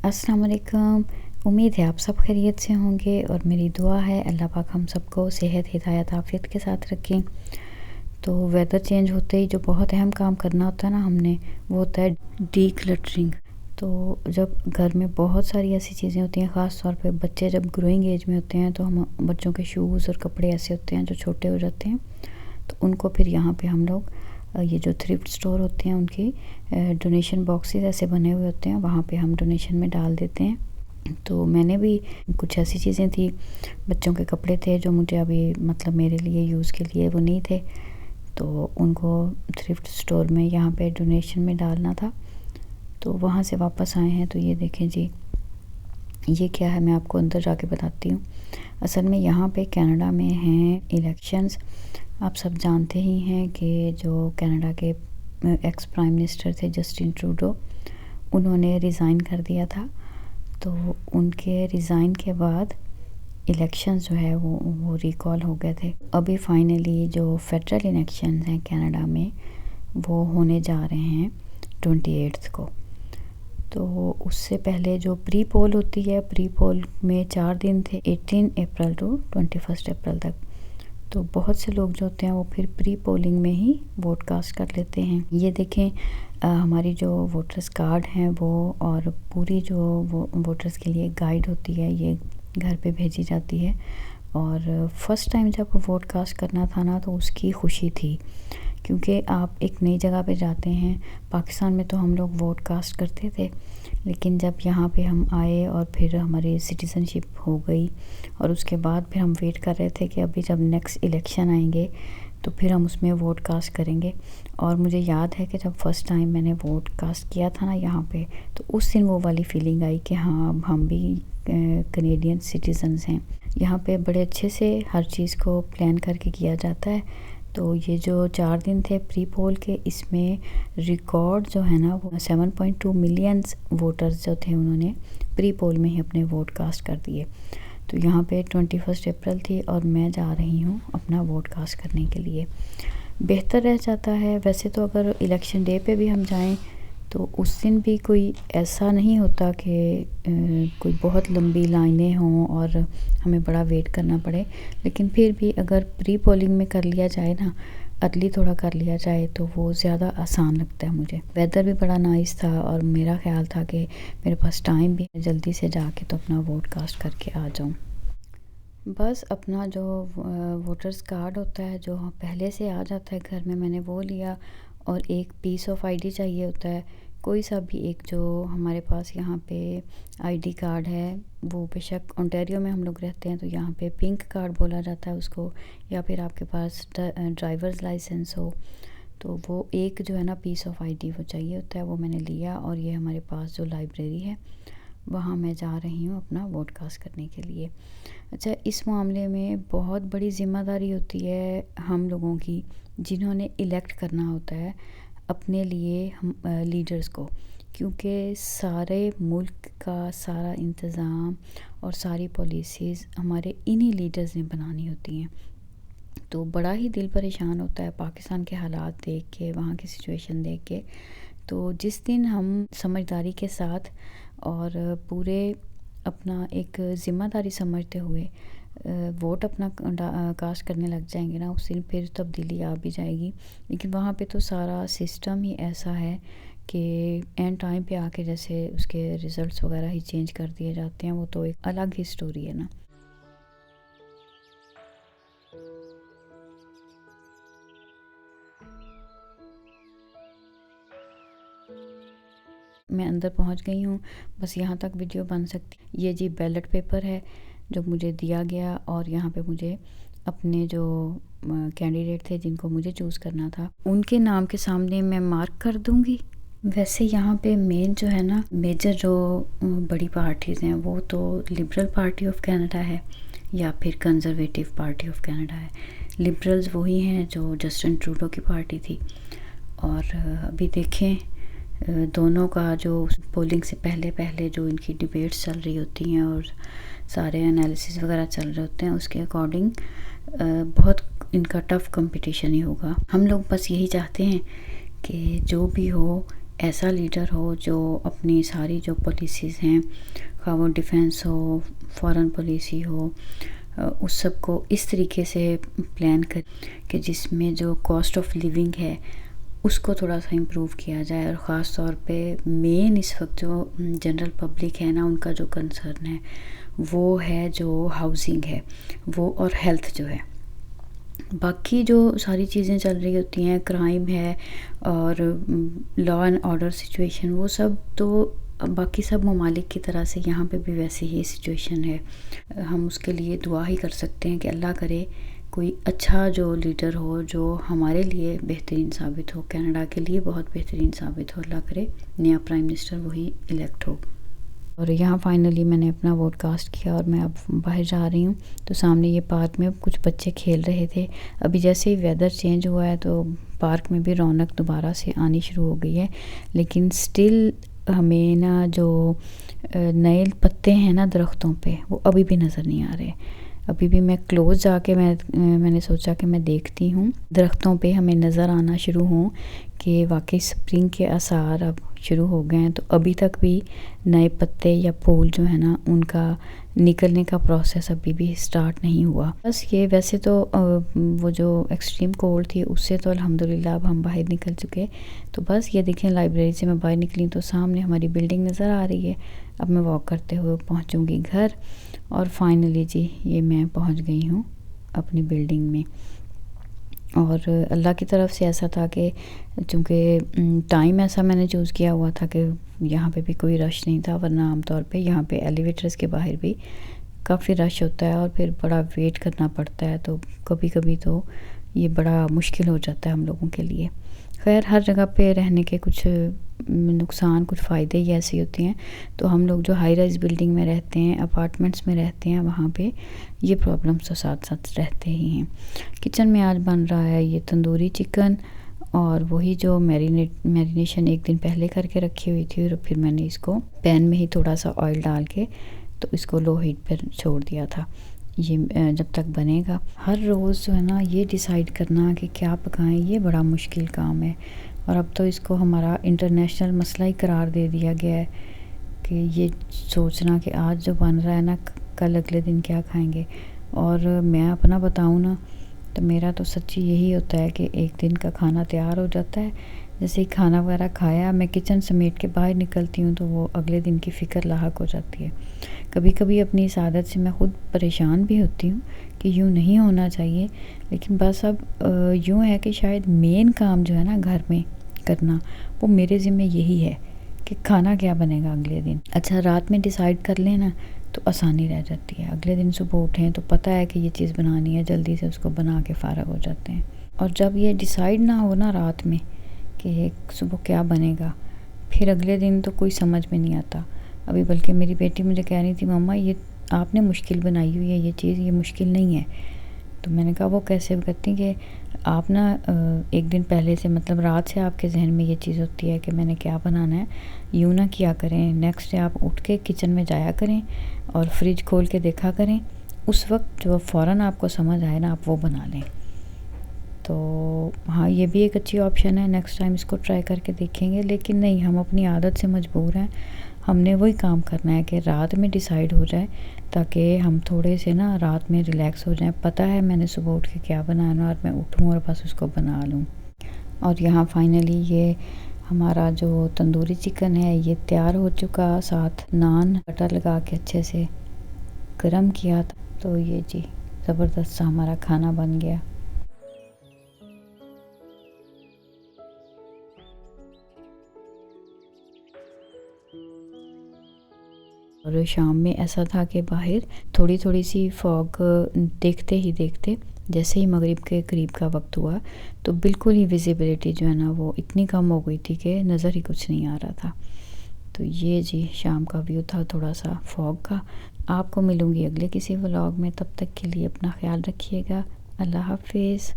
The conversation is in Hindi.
अस्सलाम वालेकुम। उम्मीद है आप सब खैरियत से होंगे और मेरी दुआ है अल्लाह पाक हम सबको सेहत, हिदायत, आफ़ियत के साथ रखें। तो वेदर चेंज होते ही जो बहुत अहम काम करना होता है ना हमने, वो होता है डीक्लटरिंग। तो जब घर में बहुत सारी ऐसी चीज़ें होती हैं, ख़ास तौर पे बच्चे जब ग्रोइंग एज में होते हैं, तो हम बच्चों के शूज़ और कपड़े ऐसे होते हैं जो छोटे हो जाते हैं, तो उनको फिर यहाँ पे हम लोग ये जो थ्रिफ्ट स्टोर होते हैं उनकी डोनेशन बॉक्सेस ऐसे बने हुए होते हैं, वहाँ पे हम डोनेशन में डाल देते हैं। तो मैंने भी कुछ ऐसी चीज़ें थी, बच्चों के कपड़े थे जो मुझे अभी मतलब मेरे लिए यूज़ के लिए वो नहीं थे, तो उनको थ्रिफ्ट स्टोर में यहाँ पे डोनेशन में डालना था। तो वहाँ से वापस आए हैं, तो ये देखें जी, ये क्या है मैं आपको अंदर जाके बताती हूँ। असल में यहाँ पे कनाडा में हैं इलेक्शंस। आप सब जानते ही हैं कि जो कनाडा के एक्स प्राइम मिनिस्टर थे जस्टिन ट्रूडो, उन्होंने रिज़ाइन कर दिया था। तो उनके रिज़ाइन के बाद इलेक्शंस जो है वो रिकॉल हो गए थे। अभी फाइनली जो फेडरल इलेक्शंस हैं कनाडा में वो होने जा रहे हैं 28 को। तो उससे पहले जो प्री पोल होती है, प्री पोल में 4 दिन थे, 18 अप्रैल टू 21 अप्रैल तक। तो बहुत से लोग जो होते हैं वो फिर प्री पोलिंग में ही वोट कास्ट कर लेते हैं। ये देखें हमारी जो वोटर्स कार्ड हैं वो और पूरी जो वोटर्स के लिए गाइड होती है, ये घर पे भेजी जाती है। और फर्स्ट टाइम जब वोट कास्ट करना था ना, तो उसकी खुशी थी, क्योंकि आप एक नई जगह पे जाते हैं। पाकिस्तान में तो हम लोग वोट कास्ट करते थे, लेकिन जब यहाँ पे हम आए और फिर हमारी सिटीज़नशिप हो गई, और उसके बाद फिर हम वेट कर रहे थे कि अभी जब नेक्स्ट इलेक्शन आएंगे तो फिर हम उसमें वोट कास्ट करेंगे। और मुझे याद है कि जब फ़र्स्ट टाइम मैंने वोट कास्ट किया था ना यहाँ पे, तो उस दिन वो वाली फीलिंग आई कि हाँ हम भी कनेडियन सिटीज़न्स हैं। यहाँ पे बड़े अच्छे से हर चीज़ को प्लान करके किया जाता है। तो ये जो 4 दिन थे प्री पोल के, इसमें रिकॉर्ड जो है ना वो 7.2 मिलियंस वोटर्स जो थे उन्होंने प्री पोल में ही अपने वोट कास्ट कर दिए। तो यहाँ पे 21 अप्रैल थी और मैं जा रही हूँ अपना वोट कास्ट करने के लिए। बेहतर रह जाता है वैसे तो, अगर इलेक्शन डे पे भी हम जाएं तो उस दिन भी कोई ऐसा नहीं होता कि कोई बहुत लंबी लाइनें हों और हमें बड़ा वेट करना पड़े। लेकिन फिर भी अगर प्री पोलिंग में कर लिया जाए ना, अर्ली थोड़ा कर लिया जाए, तो वो ज़्यादा आसान लगता है मुझे। वेदर भी बड़ा नाइस था और मेरा ख्याल था कि मेरे पास टाइम भी है, जल्दी से जाके तो अपना वोट कास्ट करके आ जाऊँ। बस अपना जो वोटर्स कार्ड होता है जो पहले से आ जाता है घर में, मैंने वो लिया। और एक पीस ऑफ आईडी चाहिए होता है, कोई सा भी एक, जो हमारे पास यहाँ पे आईडी कार्ड है, वो बेशक ओंटारियो में हम लोग रहते हैं तो यहाँ पे पिंक कार्ड बोला जाता है उसको, या फिर आपके पास ड्राइवर्स लाइसेंस हो, तो वो एक जो है ना पीस ऑफ आईडी वो चाहिए होता है। वो मैंने लिया और ये हमारे पास जो लाइब्रेरी है वहाँ मैं जा रही हूँ अपना वोट कास्ट करने के लिए। अच्छा, इस मामले में बहुत बड़ी ज़िम्मेदारी होती है हम लोगों की, जिन्होंने इलेक्ट करना होता है अपने लिए हम लीडर्स को, क्योंकि सारे मुल्क का सारा इंतज़ाम और सारी पॉलिसीज़ हमारे इन्हीं लीडर्स ने बनानी होती हैं। तो बड़ा ही दिल परेशान होता है पाकिस्तान के हालात देख के, वहाँ की सिचुएशन देख के। तो जिस दिन हम समझदारी के साथ और पूरे अपना एक ज़िम्मेदारी समझते हुए वोट अपना कास्ट करने लग जाएंगे ना, उस दिन फिर तब्दीली आ भी जाएगी। लेकिन वहाँ पे तो सारा सिस्टम ही ऐसा है कि एंड टाइम पे आके जैसे उसके रिज़ल्ट्स वगैरह ही चेंज कर दिए जाते हैं, वो तो एक अलग ही स्टोरी है ना। मैं अंदर पहुंच गई हूँ, बस यहाँ तक वीडियो बन सकती। ये जी बैलेट पेपर है जो मुझे दिया गया, और यहाँ पे मुझे अपने जो कैंडिडेट थे जिनको मुझे चूज़ करना था उनके नाम के सामने मैं मार्क कर दूँगी। वैसे यहाँ पे मेन जो है ना, मेजर जो बड़ी पार्टीज़ हैं वो तो लिबरल पार्टी ऑफ कनाडा है या फिर कंजर्वेटिव पार्टी ऑफ कनाडा है। लिबरल्स वही हैं जो जस्टिन ट्रूडो की पार्टी थी। और अभी देखें दोनों का जो पोलिंग से पहले पहले जो इनकी डिबेट्स चल रही होती हैं और सारे एनालिसिस वगैरह चल रहे होते हैं, उसके अकॉर्डिंग बहुत इनका टफ़ कंपटीशन ही होगा। हम लोग बस यही चाहते हैं कि जो भी हो ऐसा लीडर हो जो अपनी सारी जो पॉलिसीज़ हैं, खा वो डिफेंस हो, फॉरेन पॉलिसी हो, उस सब को इस तरीके से प्लान कर कि जिसमें जो कॉस्ट ऑफ लिविंग है उसको थोड़ा सा इम्प्रूव किया जाए। और ख़ास तौर पे मेन इस वक्त जो जनरल पब्लिक है ना, उनका जो कंसर्न है वो है जो हाउसिंग है वो, और हेल्थ जो है। बाकी जो सारी चीज़ें चल रही होती हैं, क्राइम है और लॉ एंड ऑर्डर सिचुएशन, वो सब तो बाकी सब ममालिक की तरह से यहाँ पे भी वैसे ही सिचुएशन है। हम उसके लिए दुआ ही कर सकते हैं कि अल्लाह करे कोई अच्छा जो लीडर हो जो हमारे लिए बेहतरीन साबित हो, कनाडा के लिए बहुत बेहतरीन साबित हो। अल्लाह करे नया प्राइम मिनिस्टर वही इलेक्ट हो। और यहाँ फाइनली मैंने अपना वोट कास्ट किया और मैं अब बाहर जा रही हूँ। तो सामने ये पार्क में कुछ बच्चे खेल रहे थे। अभी जैसे ही वेदर चेंज हुआ है तो पार्क में भी रौनक दोबारा से आनी शुरू हो गई है, लेकिन स्टिल हमें ना जो नए पत्ते हैं ना दरख्तों पे, वो अभी भी नज़र नहीं आ रहे। अभी भी मैं क्लोज जाके मैंने सोचा कि मैं देखती हूँ दरख्तों पे हमें नज़र आना शुरू हों कि वाकई स्प्रिंग के आसार अब शुरू हो गए हैं। तो अभी तक भी नए पत्ते या फूल जो है ना उनका निकलने का प्रोसेस अभी भी स्टार्ट नहीं हुआ। बस ये वैसे तो वो जो एक्सट्रीम कोल्ड थी उससे तो अल्हम्दुलिल्लाह अब हम बाहर निकल चुके। तो बस ये देखें, लाइब्रेरी से मैं बाहर निकली तो सामने हमारी बिल्डिंग नज़र आ रही है। अब मैं वॉक करते हुए पहुंचूंगी घर और फाइनली जी ये मैं पहुंच गई हूँ अपनी बिल्डिंग में। और अल्लाह की तरफ से ऐसा था कि चूँकि टाइम ऐसा मैंने चूज़ किया हुआ था कि यहाँ पे भी कोई रश नहीं था, वरना आमतौर पे यहाँ पे एलिवेटर्स के बाहर भी काफ़ी रश होता है और फिर बड़ा वेट करना पड़ता है। तो कभी कभी तो ये बड़ा मुश्किल हो जाता है हम लोगों के लिए। खैर, हर जगह पे रहने के कुछ नुकसान कुछ फ़ायदे ही ऐसी होती हैं। तो हम लोग जो हाई राइज बिल्डिंग में रहते हैं, अपार्टमेंट्स में रहते हैं, वहाँ पे ये प्रॉब्लम्स तो साथ साथ रहते ही हैं। किचन में आज बन रहा है ये तंदूरी चिकन, और वही जो मैरिनेशन एक दिन पहले करके रखी हुई थी, और फिर मैंने इसको पैन में ही थोड़ा सा ऑयल डाल के तो इसको लो हीट पर छोड़ दिया था ये जब तक बनेगा। हर रोज़ जो है ना ये डिसाइड करना कि क्या पकाएं, ये बड़ा मुश्किल काम है। और अब तो इसको हमारा इंटरनेशनल मसला ही करार दे दिया गया है कि ये सोचना कि आज जो बन रहा है ना कल अगले दिन क्या खाएंगे। और मैं अपना बताऊँ ना तो मेरा तो सच्ची यही होता है कि एक दिन का खाना तैयार हो जाता है, जैसे ही खाना वगैरह खाया मैं किचन समेट के बाहर निकलती हूँ तो वो अगले दिन की फ़िक्र लाहक हो जाती है। कभी कभी अपनी इस आदत से मैं ख़ुद परेशान भी होती हूँ कि यूँ नहीं होना चाहिए, लेकिन बस अब यूँ है कि शायद मेन काम जो है ना घर में करना वो मेरे ज़िम्मे यही है कि खाना क्या बनेगा अगले दिन। अच्छा, रात में डिसाइड कर लेना तो आसानी रह जाती है। अगले दिन सुबह उठें तो पता है कि ये चीज़ बनानी है, जल्दी से उसको बना के फ़ारग हो जाते हैं। और जब ये डिसाइड ना हो ना रात में कि सुबह क्या बनेगा, फिर अगले दिन तो कोई समझ में नहीं आता। अभी बल्कि मेरी बेटी मुझे कह रही थी, मम्मा ये आपने मुश्किल बनाई हुई है, ये चीज़ ये मुश्किल नहीं है। तो मैंने कहा वो कैसे? कहती कि आप ना एक दिन पहले से, मतलब रात से आपके जहन में ये चीज़ होती है कि मैंने क्या बनाना है। यूँ ना किया करें, नेक्स्ट डे आप उठ के किचन में जाया करें और फ्रिज खोल के देखा करें, उस वक्त जो फ़ौरन आपको समझ आए ना आप वो बना लें। तो हाँ, ये भी एक अच्छी ऑप्शन है, नेक्स्ट टाइम इसको ट्राई करके देखेंगे। लेकिन नहीं, हम अपनी आदत से मजबूर हैं। हमने वही काम करना है कि रात में डिसाइड हो जाए ताकि हम थोड़े से ना रात में रिलैक्स हो जाएं। पता है मैंने सुबह उठ के क्या बनाना और मैं उठूँ और बस उसको बना लूँ। और यहाँ फाइनली ये हमारा जो तंदूरी चिकन है ये तैयार हो चुका, साथ नान बटर लगा के अच्छे से गरम किया था। तो ये जी ज़बरदस्त सा हमारा खाना बन गया। और शाम में ऐसा था कि बाहर थोड़ी थोड़ी सी फॉग देखते ही देखते जैसे ही मगरिब के करीब का वक्त हुआ तो बिल्कुल ही विजिबिलिटी जो है ना वो इतनी कम हो गई थी कि नज़र ही कुछ नहीं आ रहा था। तो ये जी शाम का व्यू था थोड़ा सा फॉग का। आपको मिलूँगी अगले किसी व्लॉग में, तब तक के लिए अपना ख्याल रखिएगा। अल्लाह हाफिज़।